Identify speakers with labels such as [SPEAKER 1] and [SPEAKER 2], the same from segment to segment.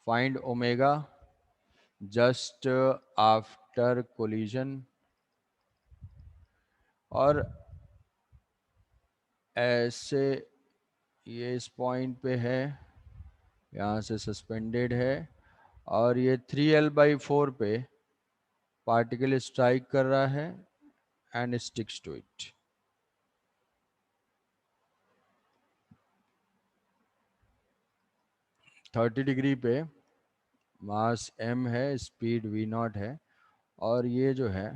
[SPEAKER 1] Find omega just after collision, और ऐसे ये इस पॉइंट पे है, यहाँ से सस्पेंडेड है, और ये 3L/4 पे पार्टिकल स्ट्राइक कर रहा है and sticks to it. Thirty degree पे मास m है, स्पीड v0 है, और ये जो है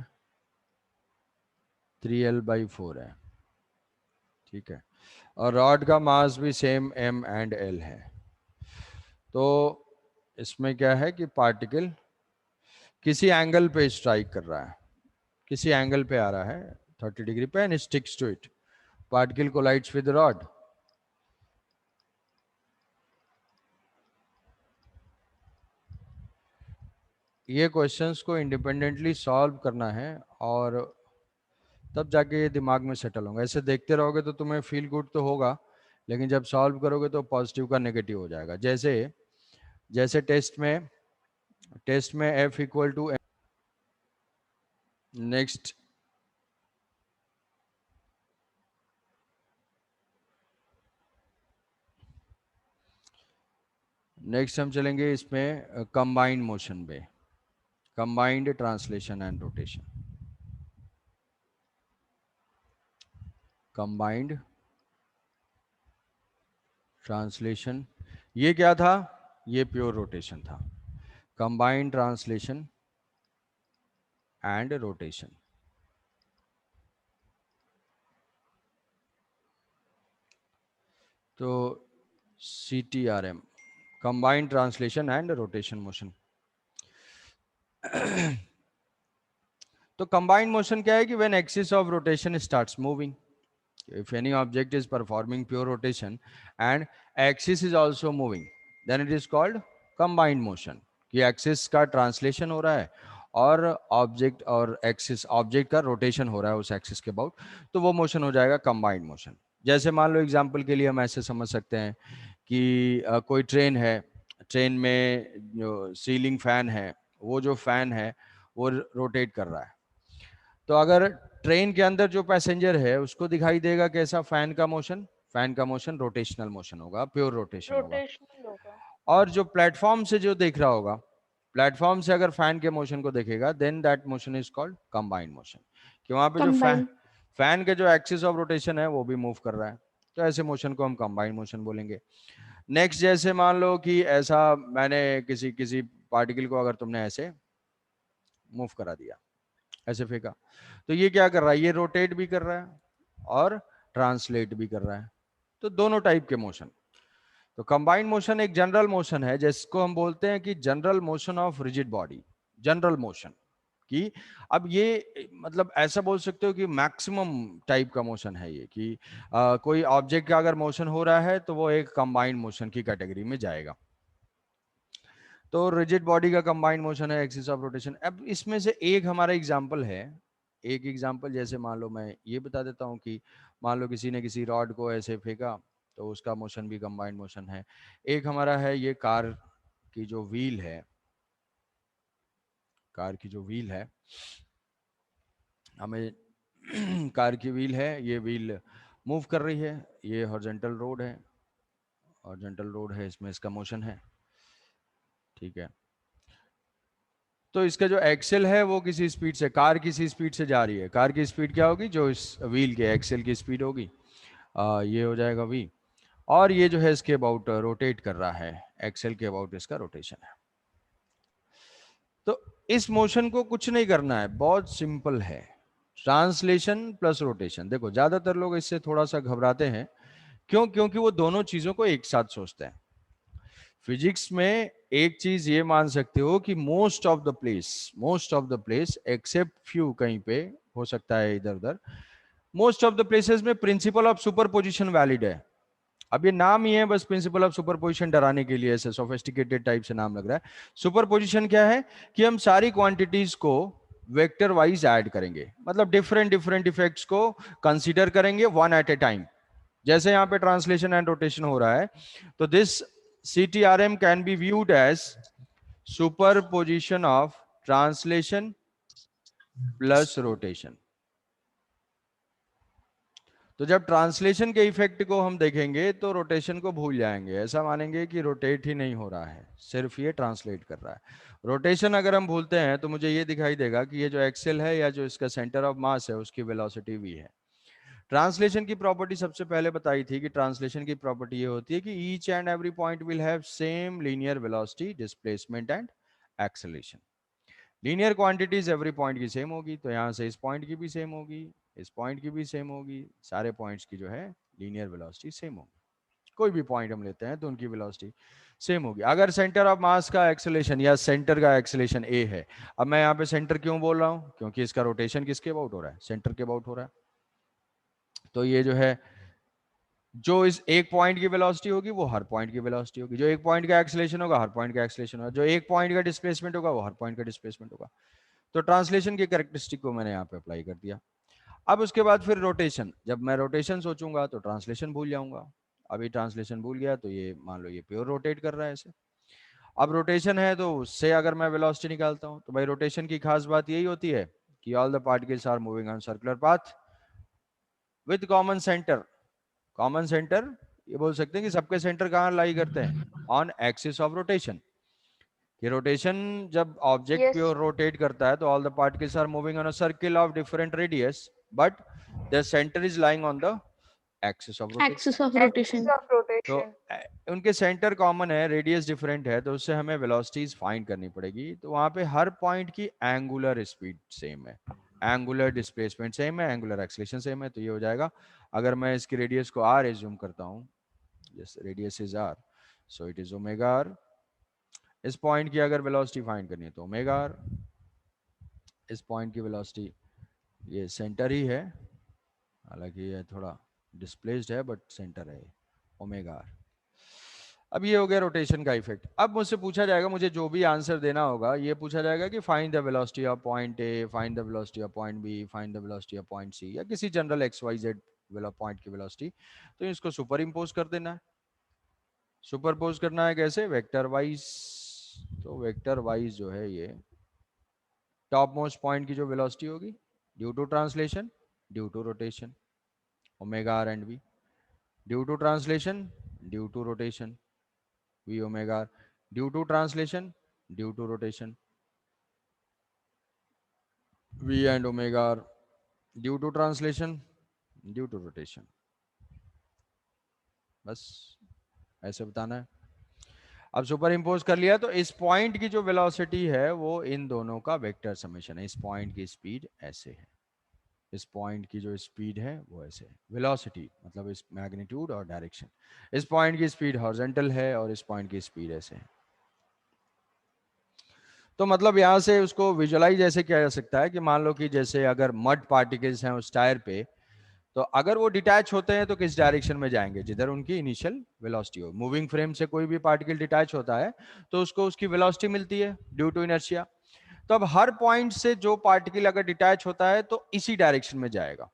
[SPEAKER 1] 3L/4 है, ठीक है। और रॉड का मास भी सेम m एंड l है। तो इसमें क्या है कि पार्टिकल किसी एंगल पे स्ट्राइक कर रहा है, किसी एंगल पे आ रहा है 30 डिग्री पे and sticks to it, particle collides with rod. ये क्वेश्चंस को इंडिपेंडेंटली सॉल्व करना है और तब जाके ये दिमाग में सेटल होगा। ऐसे देखते रहोगे तो तुम्हें फील गुड तो होगा, लेकिन जब सॉल्व करोगे तो पॉजिटिव का नेगेटिव हो जाएगा। जैसे जैसे टेस्ट में F इक्वल टू, नेक्स्ट हम चलेंगे इसमें कंबाइंड मोशन पे, combined translation and rotation. Combined translation, ये क्या था? ये प्योर रोटेशन था। कंबाइंड ट्रांसलेशन एंड रोटेशन, तो CTRM, combined translation and rotation motion. तो कंबाइंड मोशन क्या है कि when axis of rotation starts moving, if any object is performing pure rotation and axis is also moving, then it is called combined motion, कि axis का translation हो रहा है और ऑब्जेक्ट और एक्सिस, ऑब्जेक्ट का रोटेशन हो रहा है उस एक्सिस के अबाउट, तो वो मोशन हो जाएगा कंबाइंड मोशन। जैसे मान लो एग्जांपल के लिए हम ऐसे समझ सकते हैं कि कोई ट्रेन है, ट्रेन में जो सीलिंग फैन है, वो जो फैन है वो रोटेट कर रहा है। तो अगर ट्रेन के अंदर जो पैसेंजर है उसको दिखाई देगा कैसा? फैन का मोशन, फैन का मोशन रोटेशनल मोशन होगा, प्योर रोटेशन होगा।
[SPEAKER 2] रोटेशनल होगा।
[SPEAKER 1] और जो प्लेटफॉर्म से जो देख रहा होगा, प्लेटफॉर्म से अगर फैन के मोशन को देखेगा, then that motion is called combined motion, कि वहां पे जो
[SPEAKER 2] कंबाइन।
[SPEAKER 1] फैन के जो एक्सिस ऑफ रोटेशन है वो भी मूव कर रहा है, तो ऐसे मोशन को हम कंबाइंड मोशन बोलेंगे। नेक्स्ट, जैसे मान लो कि ऐसा मैंने किसी किसी पार्टिकल को अगर तुमने ऐसे मूव करा दिया, ऐसे फेंका, तो ये क्या कर रहा है? ये रोटेट भी कर रहा है और ट्रांसलेट भी कर रहा है, तो दोनों टाइप के मोशन। तो कंबाइंड मोशन एक जनरल मोशन है, जिसको हम बोलते हैं कि general motion of rigid body, general motion की। अब ये मतलब ऐसा बोल सकते हो कि मैक्सिमम टाइप का मोशन है ये, कि कोई ऑब्जेक्ट का अगर मोशन हो रहा है तो वो एक कंबाइंड मोशन की कैटेगरी में जाएगा। तो रिजिड बॉडी का कंबाइंड मोशन है एक्सिस ऑफ रोटेशन। अब इसमें से एक हमारा एग्जांपल है, एक एग्जांपल जैसे मान लो मैं ये बता देता हूँ कि मान लो किसी ने किसी रॉड को ऐसे फेंका, तो उसका मोशन भी कंबाइंड मोशन है। एक हमारा है ये कार की जो व्हील है, कार की जो व्हील है, हमें कार की व्हील है, ये व्हील मूव कर रही है, ये हॉरिजॉन्टल रोड है, हॉरिजॉन्टल रोड है, इसमें इसका मोशन है, ठीक है। तो इसका जो एक्सेल है वो किसी स्पीड से, कार किसी स्पीड से जा रही है, कार की स्पीड क्या होगी? जो इस व्हील के एक्सेल की स्पीड होगी, ये हो जाएगा v। और ये जो है इसके अबाउट रोटेट कर रहा है, एक्सेल के अबाउट इसका रोटेशन है। तो इस मोशन को कुछ नहीं करना है, बहुत सिंपल है, ट्रांसलेशन प्लस रोटेशन। देखो ज्यादातर लोग इससे थोड़ा सा घबराते हैं, क्यों? क्योंकि वो दोनों चीजों को एक साथ सोचते हैं। फिजिक्स में एक चीज ये मान सकते हो कि most of the place except few, कहीं पे हो सकता है इधर उधर, मोस्ट ऑफ द प्लेसेस में प्रिंसिपल ऑफ सुपरपोजिशन वैलिड है। अब ये नाम ही है बस प्रिंसिपल ऑफ सुपरपोजिशन डराने के लिए, ऐसे सोफिस्टिकेटेड टाइप से नाम लग रहा है। सुपरपोजिशन क्या है कि हम सारी क्वांटिटीज को वेक्टर वाइज ऐड करेंगे, मतलब डिफरेंट डिफरेंट इफेक्ट्स को कंसीडर करेंगे वन एट ए टाइम। जैसे यहाँ पे ट्रांसलेशन एंड रोटेशन हो रहा है, तो this CTRM can be viewed as superposition of translation plus rotation. तो जब ट्रांसलेशन के इफेक्ट को हम देखेंगे तो रोटेशन को भूल जाएंगे, ऐसा मानेंगे कि रोटेट ही नहीं हो रहा है, सिर्फ ये ट्रांसलेट कर रहा है। रोटेशन अगर हम भूलते हैं तो मुझे ये दिखाई देगा कि ये जो एक्सेल है या जो इसका सेंटर ऑफ मास है उसकी वेलोसिटी v है। ट्रांसलेशन की प्रॉपर्टी सबसे पहले बताई थी कि ट्रांसलेशन की प्रॉपर्टी ये होती है कि each and every point will have same linear velocity, displacement and acceleration. Linear quantities every point की सेम होगी, तो यहाँ से इस पॉइंट की भी सेम होगी, इस पॉइंट की भी सेम होगी, सारे पॉइंट्स की जो है लीनियर वेलोसिटी सेम होगी। कोई भी पॉइंट हम लेते हैं तो उनकी वेलोसिटी सेम होगी। अगर सेंटर ऑफ मास का एक्सेलेरेशन या सेंटर का एक्सेलेरेशन a है, अब मैं यहाँ पे सेंटर क्यों बोल रहा हूँ, क्योंकि इसका रोटेशन किसके अबाउट हो रहा है, सेंटर के अबाउट हो रहा है। तो ये जो है जो इस एक पॉइंट की वेलोसिटी होगी वो हर पॉइंट की वेलोसिटी होगी, जो एक पॉइंट का एक्सेलेरेशन होगा हर पॉइंट का एक्सेलेरेशन होगा, जो एक पॉइंट का डिस्प्लेसमेंट होगा वो हर पॉइंट का डिस्प्लेसमेंट होगा। तो ट्रांसलेशन की कैरेक्टरिस्टिक को मैंने यहाँ पे अप्लाई कर दिया। अब उसके बाद फिर रोटेशन, जब मैं रोटेशन सोचूंगा तो ट्रांसलेशन भूल जाऊंगा। अभी ट्रांसलेशन भूल गया तो ये मान लो ये प्योर रोटेट कर रहा है ऐसे। अब रोटेशन है तो उससे अगर मैं वेलोसिटी निकालता हूँ तो भाई रोटेशन की खास बात यही होती है कि all the particles are moving on circular path with common centre. Common centre ये बोल सकते हैं कि सबके सेंटर कहाँ लाई करते हैं, ऑन एक्सिस ऑफ रोटेशन। कि रोटेशन जब ऑब्जेक्ट
[SPEAKER 2] Yes.
[SPEAKER 1] प्योर रोटेट करता है तो all the particles are moving on a circle of different radius, but the centre is lying on the axis of rotation.
[SPEAKER 3] Axis of
[SPEAKER 2] Axis
[SPEAKER 3] rotation.
[SPEAKER 2] of
[SPEAKER 1] तो
[SPEAKER 2] rotation.
[SPEAKER 1] उनके centre common है, radius different है, तो उससे हमें velocities find करनी पड़ेगी। तो वहां पे हर पॉइंट की एंगुलर स्पीड सेम है, एंगुलर डिस्प्लेसमेंट सेम है, एंगुलर एक्सेलरेशन सेम है। तो ये हो जाएगा, अगर मैं इसकी रेडियस को r एज्यूम करता हूँ, yes radius is r, so it is omega r। इस पॉइंट की अगर वेलोसिटी फाइंड करनी है तो ओमेगा r, इस पॉइंट की वेलोसिटी, ये सेंटर ही है, हालांकि ये थोड़ा डिस्प्लेस्ड है बट सेंटर है, ओमेगा r। अब ये हो गया रोटेशन का इफेक्ट। अब मुझसे पूछा जाएगा, मुझे जो भी आंसर देना होगा ये पूछा जाएगा कि find the velocity of point A, find the velocity of point B, find the velocity of point C, या किसी general X Y Z point की वेलोसिटी। तो इसको सुपर इम्पोज कर देना है। सुपरपोज करना है कैसे, वेक्टर वाइज। तो वेक्टर वाइज जो है ये टॉप मोस्ट पॉइंट की जो वेलोसिटी होगी due to translation, due to rotation, omega R and V, due to translation, due to rotation, v omega r, due to translation, due to rotation, v and omega r, due to translation, due to rotation। बस ऐसे बताना है। अब super impose कर लिया तो इस point की जो वेलोसिटी है वो इन दोनों का वेक्टर समेशन है। इस पॉइंट की स्पीड ऐसे है, इस पॉइंट की जो स्पीड है वो ऐसे है, वेलोसिटी मतलब इस मैग्नीट्यूड और डायरेक्शन। इस पॉइंट की स्पीड हॉरिजॉन्टल है और इस पॉइंट की स्पीड ऐसे है। तो मतलब यहाँ से उसको विजुअलाइज ऐसे किया जा सकता है कि मान लो कि जैसे अगर मड पार्टिकल्स हैं उस टायर पे, तो अगर वो डिटैच होते हैं तो किस डायरेक्शन में जाएंगे, जिधर उनकी इनिशियल वेलोसिटी हो। मूविंग फ्रेम से कोई भी पार्टिकल डिटैच होता है तो उसको उसकी वेलोसिटी मिलती है ड्यू टू इनर्शिया। तो अब हर पॉइंट से जो पार्टिकल अगर डिटैच होता है तो इसी डायरेक्शन में जाएगा।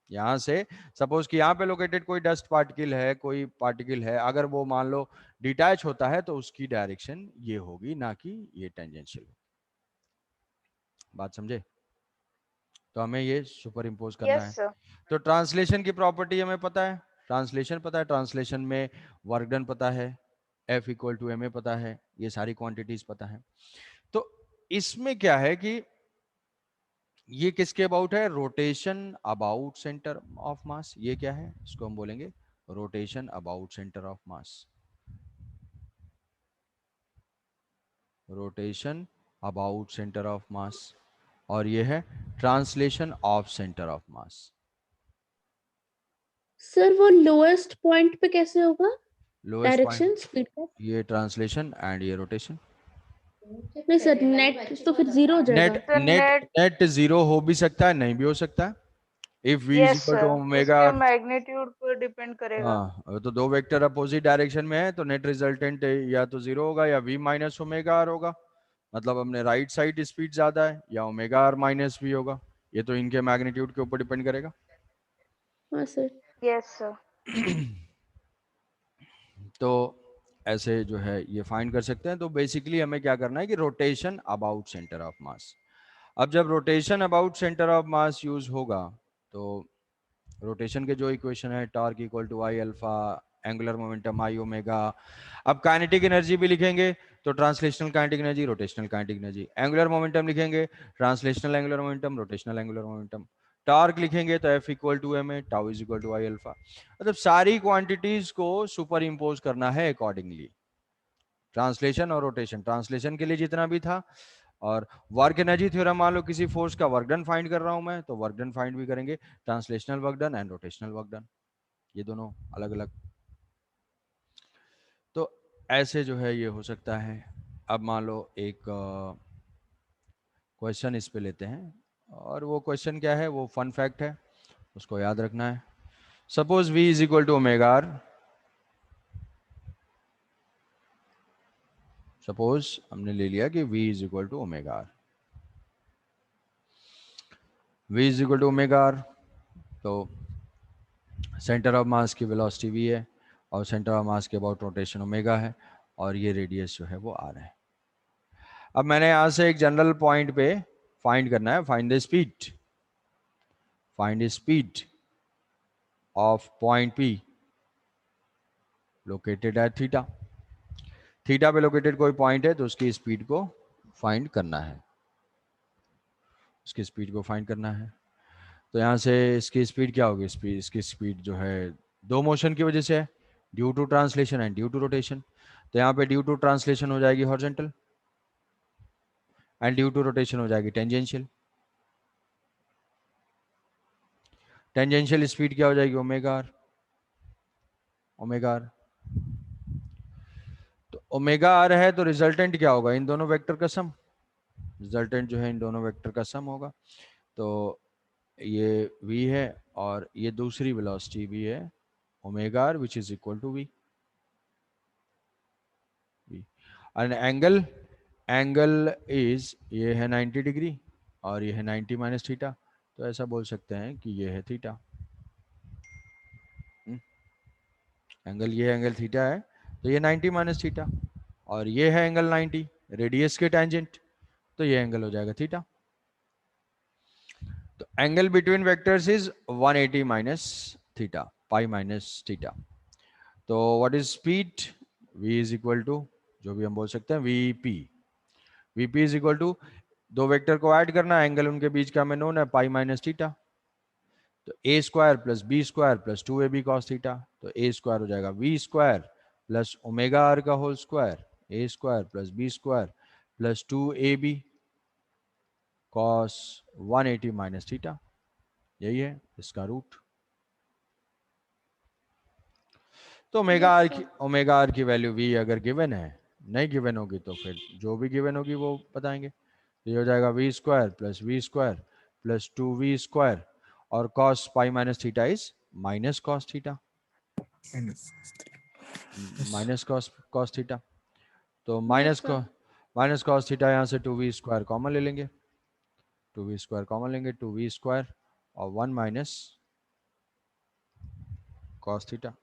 [SPEAKER 1] यहां से सपोज कि यहाँ पे लोकेटेड कोई डस्ट पार्टिकल है, कोई पार्टिकल है, अगर वो मान लो डिटैच होता है तो उसकी डायरेक्शन ये होगी, ना कि ये टेंजेंशियल। बात समझे? तो हमें ये सुपर इम्पोज करना है।
[SPEAKER 2] Yes, sir.
[SPEAKER 1] तो ट्रांसलेशन की प्रॉपर्टी हमें पता है, ट्रांसलेशन पता है, ट्रांसलेशन में वर्क डन पता है, F equal to M A पता है, ये सारी क्वांटिटीज पता है। तो इसमें क्या है कि ये किसके अबाउट है, रोटेशन अबाउट सेंटर ऑफ मास। ये क्या है, इसको हम बोलेंगे rotation about centre of mass, rotation about centre of मास। और ये है translation of centre of mass.
[SPEAKER 3] Sir वो लोएस्ट पॉइंट पे कैसे होगा,
[SPEAKER 1] लोएस्ट
[SPEAKER 3] डायरेक्शन
[SPEAKER 1] पॉइंट,
[SPEAKER 3] स्पीड का?
[SPEAKER 1] ये ट्रांसलेशन एंड ये रोटेशन।
[SPEAKER 3] नहीं सर, नेट तो फिर जीरो हो जाएगा।
[SPEAKER 1] Net
[SPEAKER 2] So
[SPEAKER 1] net
[SPEAKER 2] net,
[SPEAKER 1] net zero हो भी सकता है, नहीं भी हो सकता है। If v is
[SPEAKER 2] yes
[SPEAKER 1] equal to
[SPEAKER 2] sir,
[SPEAKER 1] omega,
[SPEAKER 2] उसके मैग्नीट्यूड पर डिपेंड करेगा।
[SPEAKER 1] हाँ तो दो वेक्टर अपोजिट डायरेक्शन में है तो नेट रिजल्टेंट या तो जीरो होगा या v माइनस ओमेगा आर होगा। मतलब हमने राइट साइड स्पीड ज्यादा है या ओमेगा आर माइनस वी होगा, ये तो इनके मैग्नीट्यूड के ऊपर डिपेंड करेगा।
[SPEAKER 3] हाँ सर।
[SPEAKER 2] Yes sir.
[SPEAKER 1] तो ऐसे जो है ये फाइंड कर सकते हैं। तो बेसिकली हमें क्या करना है कि rotation about centre of mass. अब जब rotation about centre of mass use होगा तो रोटेशन के जो इक्वेशन है torque equal to I alpha, angular momentum I omega. अब काइनेटिक एनर्जी भी लिखेंगे तो translational kinetic energy, rotational kinetic energy. Angular momentum लिखेंगे translational angular momentum, rotational angular momentum. Torque लिखेंगे तो F equal to M a, tau is equal to I alpha. मतलब सारी quantities को सुपर इम्पोज करना है अकॉर्डिंगली, ट्रांसलेशन और rotation. Translation के लिए जितना भी था, और वर्क एनर्जी थ्योरम, मान लो किसी फोर्स का वर्क डन फाइंड कर रहा हूं मैं तो वर्क डन फाइंड भी करेंगे, translational work done and rotational work done, ये दोनों अलग अलग। तो ऐसे जो है ये हो सकता है। अब मान लो एक क्वेश्चन इस पे लेते हैं, और वो क्वेश्चन क्या है, वो फन फैक्ट है, उसको याद रखना है। Suppose v is equal to omega R. Suppose हमने ले लिया कि v is equal to omega R. v is equal to omega R, तो सेंटर ऑफ मास की वेलोसिटी v है, और सेंटर ऑफ मास के अबाउट रोटेशन ओमेगा है, और ये रेडियस जो है वो r है। अब मैंने यहां से एक जनरल पॉइंट पे फाइंड करना है, find the speed, find the speed of point P located at theta. Theta पे लोकेटेड कोई पॉइंट है तो उसकी स्पीड को फाइंड करना है, उसकी स्पीड को फाइंड करना है। तो यहाँ से इसकी स्पीड क्या होगी, स्पीड, इसकी स्पीड जो है दो मोशन की वजह से है, due to translation and due to rotation. तो यहाँ पे ड्यू टू ट्रांसलेशन हो जाएगी horizontal, and due to rotation हो जाएगी टेंजेंशियल। टेंजेंशियल स्पीड क्या हो जाएगी, ओमेगा आर, ओमेगा आर। तो ओमेगा आर है तो रिजल्टेंट क्या होगा, इन दोनों वेक्टर का सम, रिजल्टेंट जो है इन दोनों वेक्टर का सम होगा। तो ये v है और ये दूसरी वेलोसिटी भी है omega R which is equal to v। And angle, angle is, ये है 90 डिग्री और ये है 90 माइनस थीटा, तो ऐसा बोल सकते हैं कि ये है थीटा। एंगल, ये एंगल थीटा है तो ये 90 माइनस थीटा, और ये है एंगल 90 रेडियस के टेंजेंट, तो ये एंगल हो जाएगा थीटा। तो angle between vectors is 180 minus theta, pi minus theta. तो what is speed, v is equal to, जो भी हम बोल सकते हैं vp, vp is equal to, दो वेक्टर को ऐड करना, एंगल उनके बीच का हमें नोन है पाई माइनस थीटा, तो a square plus b square plus 2ab cos theta. तो ए स्क्वायर हो जाएगा v square plus omega r का whole square, a square plus b square plus 2ab cos 180 minus theta, यही है इसका root. तो omega r की value v अगर गिवन है, नहीं गिवन होगी तो फिर जो भी गिवन होगी वो बताएंगे। ये हो जाएगा v square plus 2v square, और cos pi minus theta is minus cos theta, minus cos theta. तो माइनस कॉस थीटा, यहाँ से 2v स्क्वायर कॉमन ले लेंगे, 2v स्क्वायर कॉमन लेंगे, 2v स्क्वायर और 1 minus cos theta,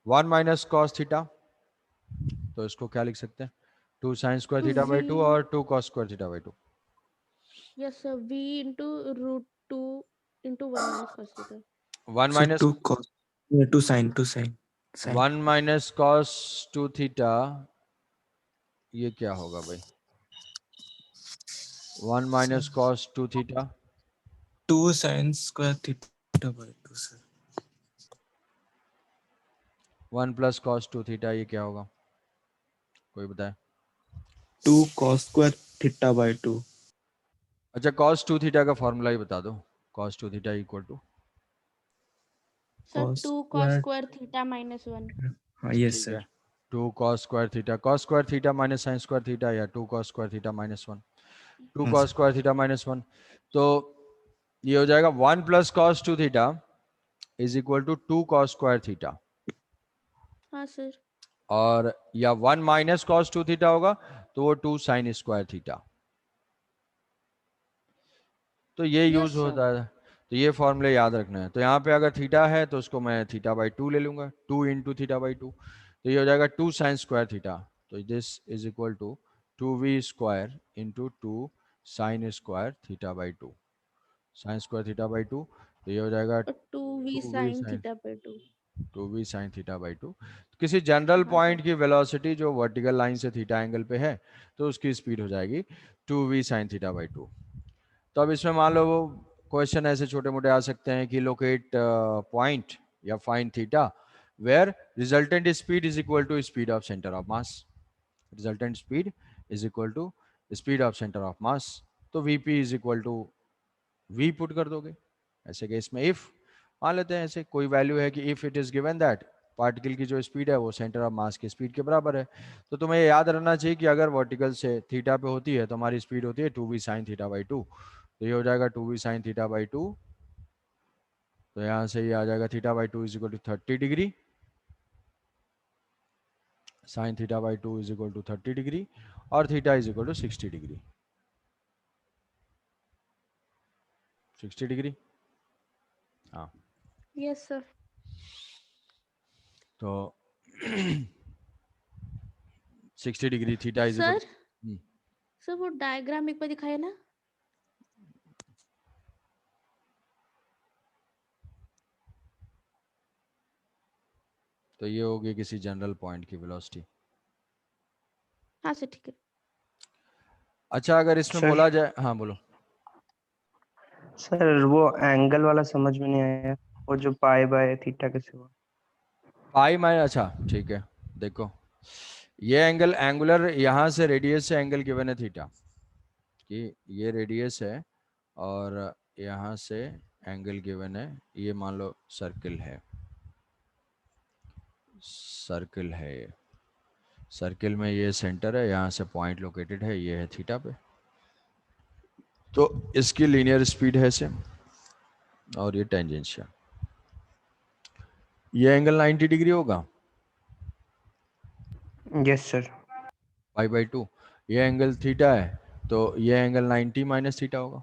[SPEAKER 1] 1 minus cos theta. तो इसको क्या लिख सकते हैं, 2 साइन स्क्वायर थीटा बाई 2 और 2 cos square theta by 2।
[SPEAKER 3] Yes, sir. V into root 2 into 1 minus cos theta.
[SPEAKER 1] 1
[SPEAKER 4] So
[SPEAKER 1] minus
[SPEAKER 4] 2 cos, 2 sin, 2 sin.
[SPEAKER 1] 1 minus cos 2 theta, ये क्या होगा भाई, 1 minus cos 2 theta,
[SPEAKER 4] 2 sin square theta by 2, sir.
[SPEAKER 1] 1 plus cos 2 theta, ये क्या होगा, कोई बताए।
[SPEAKER 4] 2 cos square theta by 2.
[SPEAKER 1] अच्छा, cos 2 थीटा का फॉर्मूला ही बता दो, cos 2 theta equal to,
[SPEAKER 3] Sir,
[SPEAKER 4] Cos
[SPEAKER 3] 2 cos square theta minus 1.
[SPEAKER 4] yes,
[SPEAKER 1] ठीक
[SPEAKER 4] sir.
[SPEAKER 1] है, 2 cos square theta minus sign square theta, या 2 cos स्क्वायर थीटा माइनस 1, 2
[SPEAKER 4] हाँ,
[SPEAKER 1] cos स्क्वायर थीटा माइनस 1। तो ये हो जाएगा 1 plus cos 2 theta is equal to 2 cos square theta,
[SPEAKER 3] हाँ sir.
[SPEAKER 1] और या 1 माइनस कॉस 2 थीटा होगा तो वो 2 साइन स्क्वायर थीटा। तो ये
[SPEAKER 3] Yes,
[SPEAKER 1] यूज
[SPEAKER 3] sir.
[SPEAKER 1] होता है, तो ये फॉर्मूले याद रखना है। तो यहाँ पे अगर थीटा है तो उसको मैं थीटा बाई 2 ले लूंगा, 2 इंटू थीटा बाई 2, तो तो ये हो जाएगा 2 साइन स्क्वायर थीटा, तो this is equal to 2v square into 2 sine square theta by 2, sine square theta by 2, तो ये हो जाएगा
[SPEAKER 3] 2v
[SPEAKER 1] 2v
[SPEAKER 3] sin
[SPEAKER 1] sine
[SPEAKER 3] theta by 2.
[SPEAKER 1] 2v sine theta by 2। किसी जनरल
[SPEAKER 3] हाँ,
[SPEAKER 1] पॉइंट की वेलोसिटी जो vertical line से थीटा एंगल पे है तो उसकी स्पीड हो जाएगी 2v साइन थीटा बाई 2। तो अब इसमें मान लो वो क्वेश्चन ऐसे छोटे मोटे आ सकते हैं कि लोकेट पॉइंट या find theta where resultant speed is equal to speed of centre of mass, resultant speed is equal to speed of centre of mass, तो vp is equal to v put कर दोगे। ऐसे case में if मान लेते हैं ऐसे कोई वैल्यू है कि if it is given that particle की जो स्पीड है वो सेंटर ऑफ मास की स्पीड के बराबर है, तो तुम्हें याद रखना चाहिए कि अगर वर्टिकल से थीटा पे होती है तो हमारी स्पीड होती है 2v साइन थीटा बाई 2, तो ये हो जाएगा 2v साइन थीटा बाई 2, तो यहाँ से ये आ जाएगा theta by 2 is equal to 30 degree, sine theta by 2 is equal to 30 degree और theta is equal to 60 degree, 60 degree. हाँ
[SPEAKER 3] Yes sir.
[SPEAKER 1] तो 60 degree theta is
[SPEAKER 3] Sir,
[SPEAKER 1] equal,
[SPEAKER 3] sir वो डायग्राम एक बार दिखाए ना।
[SPEAKER 1] तो ये होगी किसी जनरल पॉइंट की वेलोसिटी।
[SPEAKER 3] हाँ सर ठीक है।
[SPEAKER 1] अच्छा अगर इसमें
[SPEAKER 5] सर।
[SPEAKER 1] बोला जाए, हाँ बोलो।
[SPEAKER 5] सर वो एंगल वाला समझ में नहीं आया, वो जो पाई बाय थीटा के सिवा।
[SPEAKER 1] पाई माइनस, अच्छा ठीक है, देखो ये एंगल एंगुलर यहाँ से रेडियस से एंगल गिवन है थीटा, कि ये रेडियस है और यहाँ से एंगल गिवन है, ये मान लो सर्किल है, सर्किल है, सर्किल में ये सेंटर है, यहाँ से पॉइंट लोकेटेड है, ये है थीटा पे, तो इसकी लीनियर स्पीड है से और ये टेंजेंशियल, ये एंगल 90 डिग्री होगा
[SPEAKER 5] यस सर।
[SPEAKER 1] पाई बाई 2, ये एंगल थीटा है तो ये एंगल 90 माइनस थीटा होगा,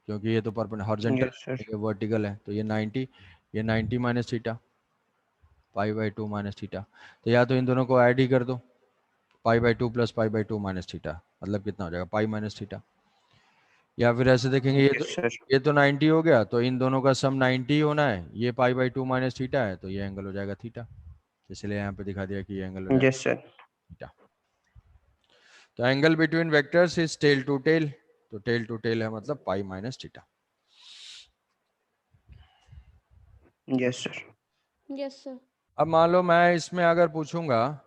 [SPEAKER 1] क्योंकि ये तो हॉरिजॉन्टल
[SPEAKER 5] यस सर।
[SPEAKER 1] ये वर्टिकल है, तो ये 90, ये 90 minus theta, pi by 2 minus theta, तो या तो इन दोनों को ऐड ही कर दो, pi by 2 plus pi by 2 minus theta, मतलब कितना हो जाएगा पाई माइनस थीटा, या फिर ऐसे देखेंगे ये तो 90 हो गया, तो इन दोनों का सम 90 होना है, ये पाई बाई 2 माइनस थीटा है, तो ये एंगल हो जाएगा थीटा, इसलिए यहाँ पे दिखा दिया कि ये एंगल हो जाएगा
[SPEAKER 5] यस सर।
[SPEAKER 1] थीटा। तो angle between vectors is tail to tail, तो टेल टू टेल है मतलब pi minus theta.
[SPEAKER 5] Yes sir.
[SPEAKER 3] Yes sir.
[SPEAKER 1] अब मान लो मैं इसमें अगर पूछूंगा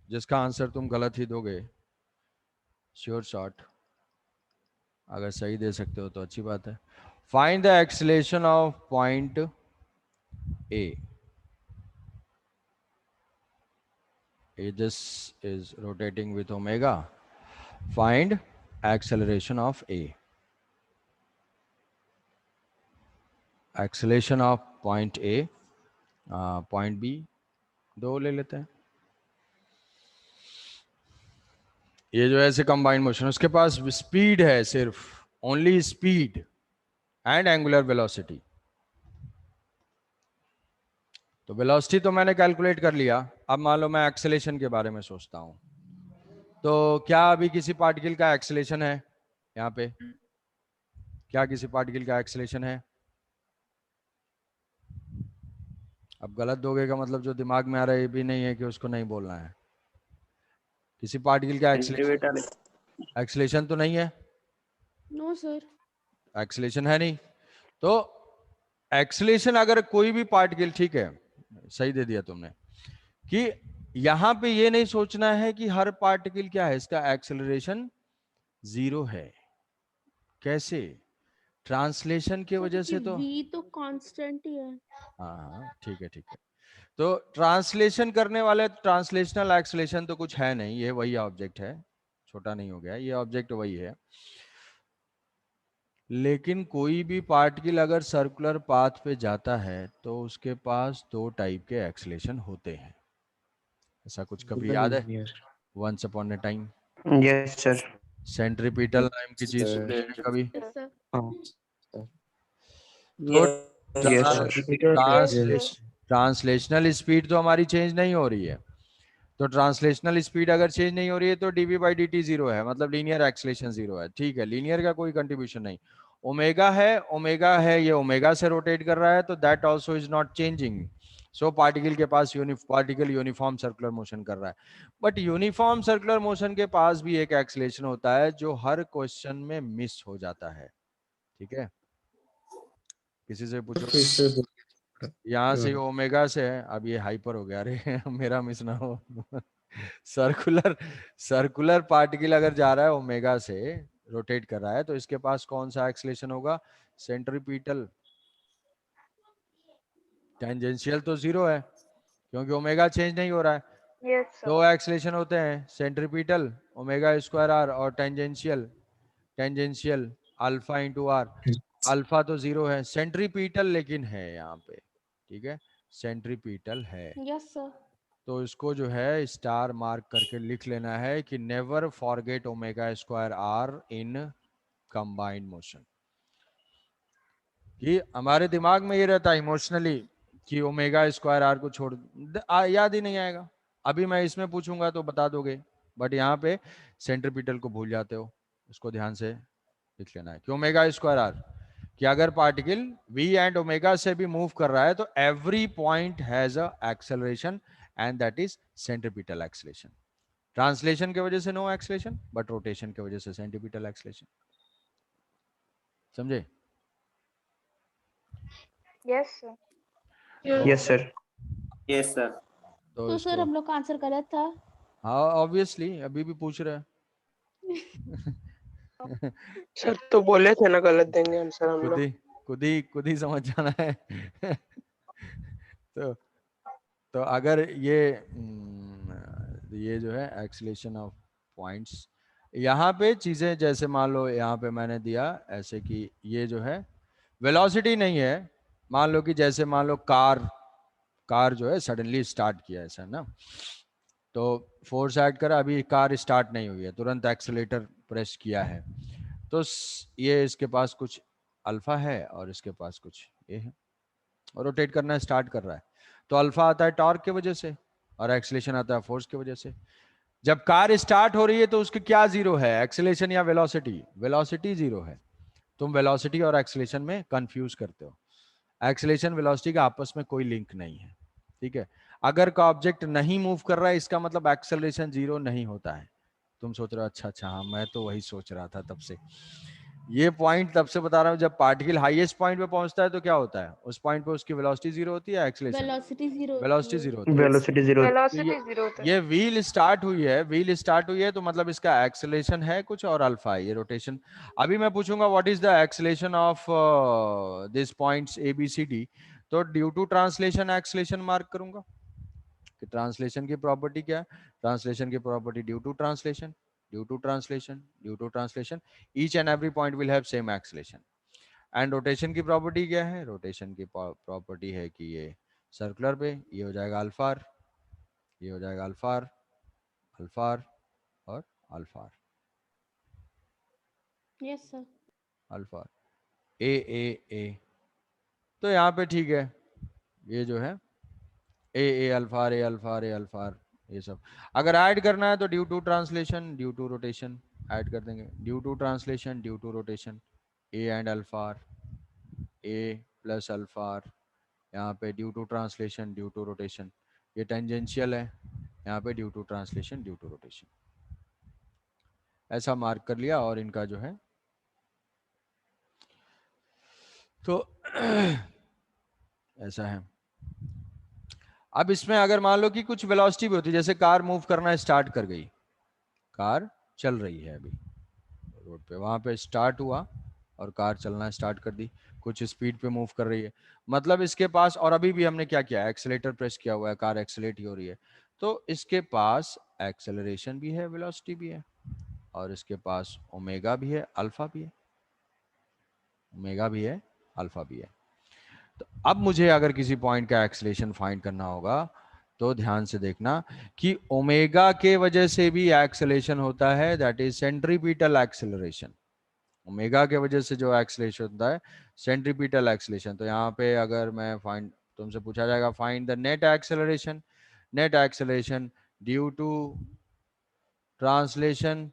[SPEAKER 1] जिसका आंसर तुम गलत ही दोगे, श्योर शॉट, अगर सही दे सकते हो तो अच्छी बात है। Find the acceleration of point A, this is rotating with omega, find acceleration of a, acceleration of point a, point b दो ले लेते हैं, ये जो ऐसे कंबाइंड मोशन, उसके पास स्पीड है सिर्फ, only speed and angular velocity, तो वेलोसिटी तो मैंने कैलकुलेट कर लिया, अब मान लो मैं एक्सेलेरेशन के बारे में सोचता हूं, तो क्या अभी किसी पार्टिकल का एक्सेलेरेशन है यहाँ पे, क्या किसी पार्टिकल का एक्सेलेरेशन है? अब गलत दोगे का मतलब जो दिमाग में आ रहा है ये भी नहीं है कि उसको नहीं बोलना है, किसी पार्टिकल का एक्सेलेरेशन तो नहीं है,
[SPEAKER 3] नो सर।
[SPEAKER 1] एक्सेलेरेशन है नहीं, तो एक्सेलेरेशन अगर कोई भी पार्टिकल, ठीक है सही दे दिया तुमने, कि यहां पे ये नहीं सोचना है कि हर पार्टिकल क्या है इसका एक्सेलरेशन 0 है, कैसे, ट्रांसलेशन की वजह से, तो
[SPEAKER 3] v तो कांस्टेंट ही है।
[SPEAKER 1] हाँ ठीक है ठीक है, तो ट्रांसलेशन करने वाले ट्रांसलेशनल एक्सेलरेशन तो कुछ है नहीं, ये वही ऑब्जेक्ट है, छोटा नहीं हो गया, ये ऑब्जेक्ट वही है, लेकिन कोई भी पार्टिकल अगर सर्कुलर पाथ पे जाता है तो उसके पास दो टाइप के एक्सेलरेशन होते हैं, ऐसा कुछ कभी याद है? Once upon a time.
[SPEAKER 5] Yes sir.
[SPEAKER 1] Centripetal नाम की चीज सुने हैं कभी?
[SPEAKER 3] Yes sir.
[SPEAKER 1] तो
[SPEAKER 5] yes sir.
[SPEAKER 1] Translation translational speed तो हमारी चेंज नहीं हो रही है, तो ट्रांसलेशनल स्पीड अगर चेंज नहीं हो रही है तो dv बाई dt जीरो है, मतलब लीनियर एक्सलेशन जीरो है। ठीक है, लीनियर का कोई कंट्रीब्यूशन नहीं। ओमेगा है, ये ओमेगा से रोटेट कर रहा है, तो that also is not changing. So particle के पास पार्टिकल यूनिफॉर्म सर्कुलर मोशन कर रहा है। बट यूनिफॉर्म सर्कुलर मोशन के पास भी एक एक्सलेशन होता है जो हर क्वेश्चन में मिस हो जाता है। ठीक है, किसी से पूछो,
[SPEAKER 4] फिर से बोल-
[SPEAKER 1] यहाँ से ओमेगा से है, अब ये हाइपर हो गया, अरे मेरा मिस ना हो। सर्कुलर सर्कुलर पार्टिकल अगर जा रहा है ओमेगा से, रोटेट कर रहा है, तो इसके पास कौन सा एक्सलेशन होगा? सेंट्रीपिटल। टेंजेंशियल तो जीरो है क्योंकि ओमेगा चेंज नहीं हो रहा है।
[SPEAKER 2] Yes, sir.
[SPEAKER 1] दो एक्सलेशन होते हैं, सेंट्रीपिटल ओमेगा स्क्वायर आर और tangential tangential alpha into R. Alpha तो जीरो है, सेंट्रीपिटल लेकिन है यहाँ पे। ठीक है, सेंट्रीपिटल है,
[SPEAKER 3] Yes, sir.
[SPEAKER 1] तो इसको जो है स्टार मार्क करके लिख लेना है कि never forget omega square R in combined motion. कि हमारे दिमाग में ये रहता है इमोशनली कि ओमेगा स्क्वायर आर को छोड़ याद ही नहीं आएगा। अभी मैं इसमें पूछूंगा तो बता दोगे, बट यहाँ पे सेंट्रीपिटल को भूल जाते हो, इसको ध्यान से लिख लेना है कि ओमेगा स्क्वायर आर, कि अगर पार्टिकल v एंड ओमेगा से भी मूव कर रहा है तो every point has a acceleration and that is centripetal acceleration. Translation की वजह से नो एक्सेलरेशन, बट रोटेशन की वजह से सेंट्रीपिटल एक्सेलरेशन। समझे?
[SPEAKER 2] Yes, sir.
[SPEAKER 5] Yes sir.
[SPEAKER 6] Yes sir.
[SPEAKER 1] तो
[SPEAKER 3] तो सर
[SPEAKER 1] इसको,
[SPEAKER 3] हम लोग का आंसर गलत था।
[SPEAKER 1] हाँ ऑब्वियसली अभी भी पूछ रहे हैं।
[SPEAKER 7] सर तो बोले थे ना गलत देंगे आंसर हम
[SPEAKER 1] खुद
[SPEAKER 7] लोग।
[SPEAKER 1] ही खुद ही समझ जाना है। तो अगर ये जो है एक्सीलेशन ऑफ पॉइंट्स, यहाँ पे चीजें जैसे मान लो यहाँ पे मैंने दिया ऐसे कि ये जो है वेलोसिटी नहीं है, मान लो कि जैसे मान लो कार जो है सडनली स्टार्ट किया ऐसा ना, तो फोर्स ऐड करा, अभी कार स्टार्ट नहीं हुई है, तुरंत एक्सीलेटर प्रेस किया है, तो ये इसके पास कुछ अल्फा है और इसके पास कुछ ये है, और रोटेट करना स्टार्ट कर रहा है, तो अल्फा आता है टॉर्क की वजह से और एक्सीलेशन आता है फोर्स की वजह से। जब कार स्टार्ट हो रही है तो उसकी क्या जीरो है, एक्सीलेशन या वेलोसिटी? वेलोसिटी जीरो है। तुम वेलोसिटी और एक्सीलेशन में कंफ्यूज करते हो, एक्सीलेशन वेलोसिटी का आपस में कोई लिंक नहीं है। ठीक है, अगर का ऑब्जेक्ट नहीं मूव कर रहा है इसका मतलब एक्सेलरेशन जीरो नहीं होता है। तुम सोच रहे हो अच्छा हाँ मैं तो वही सोच रहा था तब से। ये पॉइंट तब से बता रहा हूँ, जब पार्टिकल हाईएस्ट पॉइंट पे पहुंचता है तो क्या होता है, उस पॉइंट पे उसकी वेलोसिटी जीरो होती है, acceleration
[SPEAKER 3] velocity zero
[SPEAKER 1] velocity zero होती है।
[SPEAKER 5] Velocity zero.
[SPEAKER 1] तो
[SPEAKER 2] Velocity zero होता है।
[SPEAKER 1] ये व्हील स्टार्ट हुई है तो मतलब इसका एक्सेलरेशन है कुछ और अल्फा है, ये रोटेशन। अभी मैं पूछूंगा what is the acceleration of this points A B C D, तो due to translation acceleration mark करूंगा कि ट्रांसलेशन की प्रॉपर्टी क्या है। ट्रांसलेशन की property due to translation, due to translation, due to translation, each and every point will have same acceleration. And rotation की property क्या है? रोटेशन की प्रॉपर्टी है कि ये सर्कुलर पे ये हो जाएगा अल्फार, ये हो जाएगा अल्फार, अल्फार और अल्फार,
[SPEAKER 3] यस सर।
[SPEAKER 1] अल्फार ए। तो यहाँ पे ठीक है, ये जो है ए अल्फार, ए अल्फार, ए अल्फार, ये सब अगर ऐड करना है तो due to translation, due to rotation add कर देंगे, due to translation, due to rotation, a and alpha r, a plus alpha r, यहाँ पे due to translation, due to rotation, ये टेंजेंशियल है, यहाँ पे due to translation, due to rotation, ऐसा mark कर लिया। और इनका जो है तो ऐसा है। अब इसमें अगर मान लो कि कुछ वेलोसिटी भी होती है, जैसे कार मूव करना स्टार्ट कर गई, कार चल रही है अभी रोड पे, वहां पे स्टार्ट हुआ और कार चलना स्टार्ट कर दी, कुछ स्पीड पे मूव कर रही है, मतलब इसके पास, और अभी भी हमने क्या किया, एक्सेलेटर प्रेस किया हुआ है, कार एक्सेलेट ही हो रही है, तो इसके पास एक्सेलरेशन भी है, वेलोसिटी भी है, और इसके पास ओमेगा भी है, अल्फा भी है, ओमेगा भी है, अल्फा भी है। तो अब मुझे अगर किसी पॉइंट का एक्सेलरेशन फाइंड करना होगा तो ध्यान से देखना कि ओमेगा के वजह से भी एक्सेलरेशन होता है, that is centripetal acceleration. Omega के वजह से जो एक्सेलरेशन होता है सेंट्रीपिटल एक्सेलरेशन, तो यहाँ पे अगर मैं फाइंड तुमसे पूछा जाएगा find the net acceleration. Net acceleration due to translation,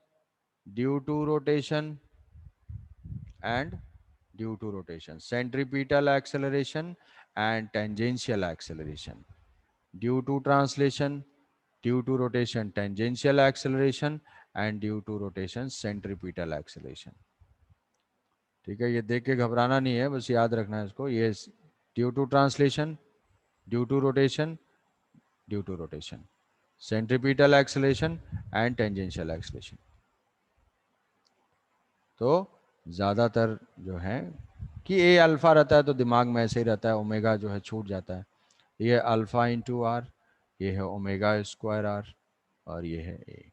[SPEAKER 1] due to rotation and due to rotation. Centripetal acceleration and tangential acceleration. Due to translation, due to rotation, tangential acceleration and due to rotation, centripetal acceleration. ठीक है, ये देख के घबराना नहीं है, बस याद रखना है इसको. ये due to translation, due to rotation, due to rotation, centripetal acceleration and tangential acceleration. तो ज़्यादातर जो है कि ए अल्फ़ा रहता है तो दिमाग में ऐसे ही रहता है, ओमेगा जो है छूट जाता है. ये अल्फ़ा इंटू आर, ये है ओमेगा स्क्वायर आर और ये है ए.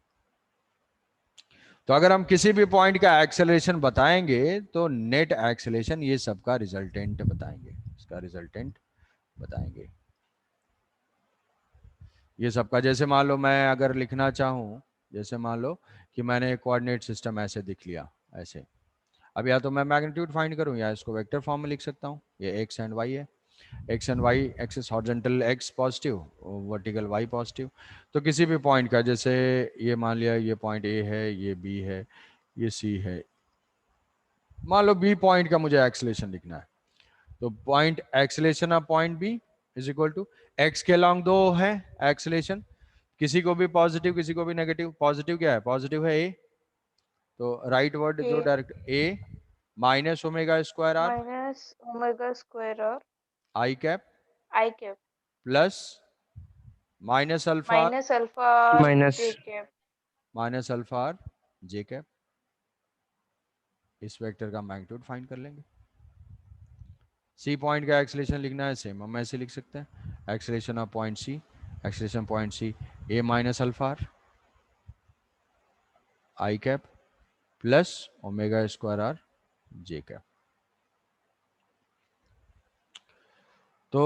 [SPEAKER 1] तो अगर हम किसी भी पॉइंट का एक्सेलरेशन बताएंगे तो नेट एक्सेलरेशन ये सबका रिजल्टेंट बताएंगे, इसका रिजल्टेंट बताएंगे ये सबका. जैसे मान लो मैं अगर लिखना चाहूँ, जैसे मान लो कि मैंने कोऑर्डिनेट सिस्टम ऐसे दिख लिया ऐसे. अब या तो मैं मैग्नीट्यूड फाइंड करूं या इसको वेक्टर फॉर्म में लिख सकता हूं. ये एक्स एंड वाई है, X and Y axis horizontal X positive, vertical Y positive. तो किसी भी पॉइंट का, जैसे ये मान लिया ये पॉइंट ए है, ये बी है, ये सी है, मान लो बी पॉइंट का मुझे एक्सेलरेशन लिखना है. तो point acceleration of point B is equal to X के अलॉन्ग दो है एक्सेलरेशन, किसी को भी पॉजिटिव किसी को भी नेगेटिव. पॉजिटिव क्या है? पॉजिटिव है ए, तो राइट वर्ड जो direct A minus omega square are I cap plus minus alpha minus alpha are J cap. इस वेक्टर का मैग्नीट्यूड फाइंड कर लेंगे. सी पॉइंट का एक्सेलरेशन लिखना है, सेम हम ऐसे लिख सकते हैं. Acceleration of point C, acceleration point C A minus alpha R I cap plus omega square R J cap. तो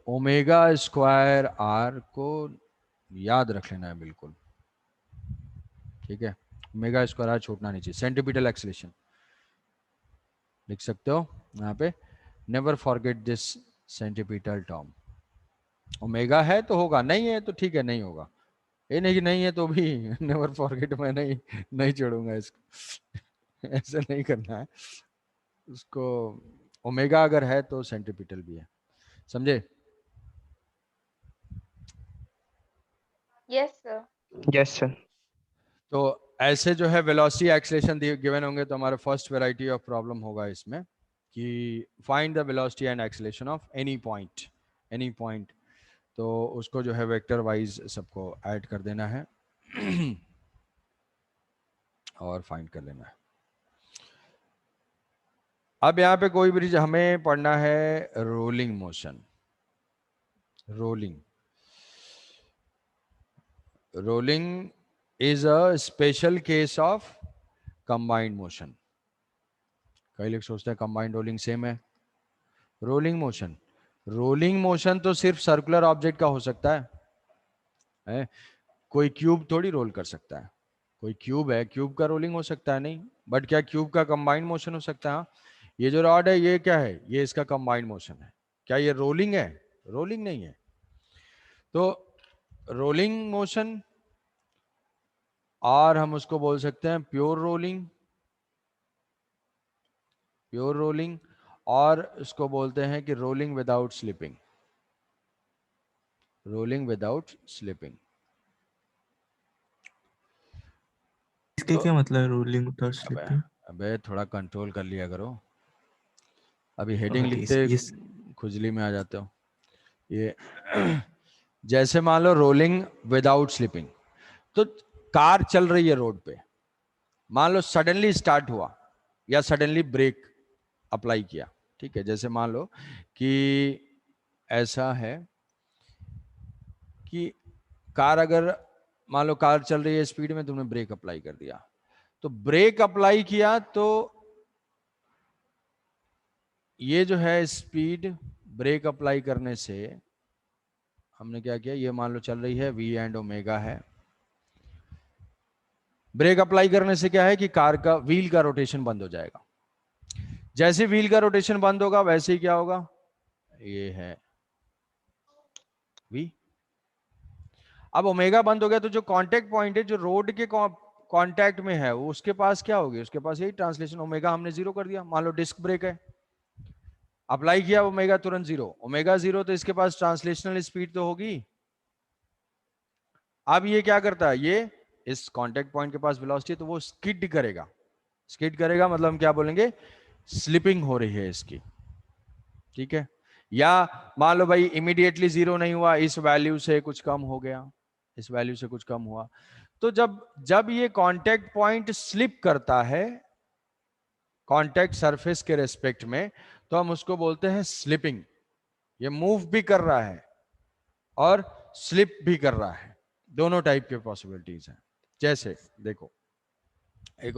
[SPEAKER 1] ओमेगा स्क्वायर आर को याद रख लेना है बिल्कुल, ठीक है. ओमेगा स्क्वायर आर छूटना नहीं चाहिए. सेंट्रीपिटल एक्सेलरेशन लिख सकते हो यहाँ पे. Never forget this centripetal term. Omega है तो होगा, नहीं है तो ठीक है नहीं होगा. ये नहीं कि नहीं है तो भी नेवर फॉरगेट, मैं नहीं छोड़ूंगा इसको. ऐसा नहीं करना है उसको. ओमेगा अगर है तो सेंट्रीपिटल भी है, समझे?
[SPEAKER 2] Yes sir.
[SPEAKER 5] Yes sir.
[SPEAKER 1] तो ऐसे जो है वेलोसिटी एक्सेलरेशन गिवन होंगे तो हमारा फर्स्ट वैरायटी ऑफ प्रॉब्लम होगा इसमें कि find the velocity and acceleration of any point. तो उसको जो है वेक्टर वाइज सबको ऐड कर देना है और फाइंड कर लेना है. अब यहाँ पे कोई भी हमें पढ़ना है rolling motion. Rolling is a special case of combined motion. कई लोग सोचते हैं कंबाइंड रोलिंग सेम है. रोलिंग मोशन तो सिर्फ सर्कुलर ऑब्जेक्ट का हो सकता है? कोई क्यूब थोड़ी रोल कर सकता है. कोई क्यूब है, क्यूब का रोलिंग हो सकता है? नहीं. बट क्या क्यूब का कंबाइंड मोशन हो सकता है? ये जो रॉड है ये क्या है? ये इसका कंबाइंड मोशन है. क्या ये रोलिंग है? रोलिंग नहीं है. तो रोलिंग मोशन, और हम उसको बोल सकते हैं प्योर रोलिंग, और उसको बोलते हैं कि रोलिंग विदाउट स्लिपिंग.
[SPEAKER 4] इसके क्या मतलब है रोलिंग विदाउट स्लिपिंग?
[SPEAKER 1] अबे थोड़ा कंट्रोल कर लिया करो. अभी हेडिंग लिखते खुजली में आ जाते हो. ये जैसे मान लो रोलिंग विदाउट स्लिपिंग, तो कार चल रही है रोड पे, मान लो सडनली स्टार्ट हुआ या सडनली ब्रेक अप्लाई किया, ठीक है. जैसे मान लो कि ऐसा है कि कार, अगर मान लो कार चल रही है स्पीड में, तुमने ब्रेक अप्लाई कर दिया, तो ब्रेक अप्लाई किया तो ये जो है स्पीड, ब्रेक अप्लाई करने से हमने क्या किया, ये मान लो चल रही है v एंड ओमेगा है. ब्रेक अप्लाई करने से क्या है कि कार का व्हील का रोटेशन बंद हो जाएगा. जैसे व्हील का रोटेशन बंद होगा वैसे ही क्या होगा, ये है v। अब ओमेगा बंद हो गया तो जो कांटेक्ट पॉइंट है जो रोड के कांटेक्ट में है वो उसके पास क्या होगी, उसके पास यही ट्रांसलेशन, ओमेगा हमने जीरो कर दिया। मान लो डिस्क ब्रेक है, अप्लाई किया ओमेगा तुरंत जीरो, ओमेगा जीरो तो इसके पास ट्रांसलेशनल स्पीड तो होगी। अब ये क्या करता है, ये इस कांटेक्ट पॉइंट के पास वेलोसिटी है तो वो स्किड करेगा। स्किड करेगा मतलब हम क्या बोलेंगे, स्लिपिंग हो रही है इसकी, ठीक है। या मान लो भाई इमीडिएटली जीरो नहीं हुआ, इस वैल्यू से कुछ कम हो गया, इस वैल्यू से कुछ कम हुआ, तो जब जब ये कांटेक्ट पॉइंट स्लिप करता है कांटेक्ट सरफेस के रेस्पेक्ट में, तो हम उसको बोलते हैं स्लिपिंग। ये मूव भी कर रहा है और स्लिप भी कर रहा है, दोनों टाइप के पॉसिबिलिटीज हैं। जैसे देखो एक और